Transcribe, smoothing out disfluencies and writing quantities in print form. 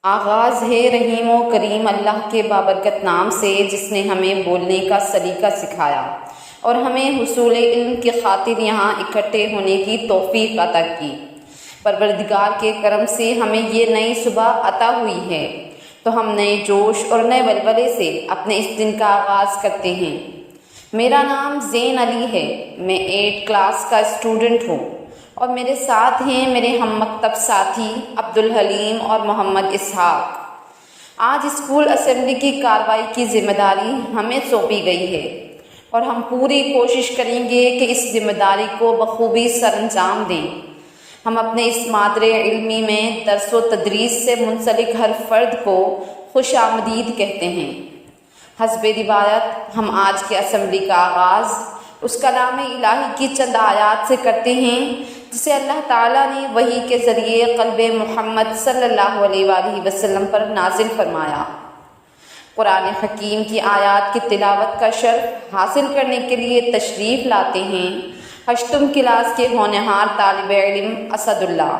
آغاز ہے رحیم و کریم اللہ کے بابرکت نام سے، جس نے ہمیں بولنے کا سلیقہ سکھایا اور ہمیں حصول علم کی خاطر یہاں اکٹھے ہونے کی توفیق عطا کی۔ پروردگار کے کرم سے ہمیں یہ نئی صبح عطا ہوئی ہے، تو ہم نئے جوش اور نئے ولولے سے اپنے اس دن کا آغاز کرتے ہیں۔ میرا نام زین علی ہے، میں 8 کلاس کا اسٹوڈنٹ ہوں، اور میرے ساتھ ہیں میرے ہم مکتب ساتھی عبدالحلیم اور محمد اسحاق۔ آج اسکول اسمبلی کی کارروائی کی ذمہ داری ہمیں سونپی گئی ہے، اور ہم پوری کوشش کریں گے کہ اس ذمہ داری کو بخوبی سر انجام دیں۔ ہم اپنے اس مادر علمی میں درس و تدریس سے منسلک ہر فرد کو خوش آمدید کہتے ہیں۔ حسب روایت ہم آج کے اسمبلی کا آغاز اس کلام الہی کی چند آیات سے کرتے ہیں، جسے اللہ تعالیٰ نے وحی کے ذریعے قلب محمد صلی اللہ علیہ وآلہ وسلم پر نازل فرمایا۔ قرآن حکیم کی آیات کی تلاوت کا شرف حاصل کرنے کے لیے تشریف لاتے ہیں 8ویں کلاس کے ہونہار طالب علم اسد اللہ۔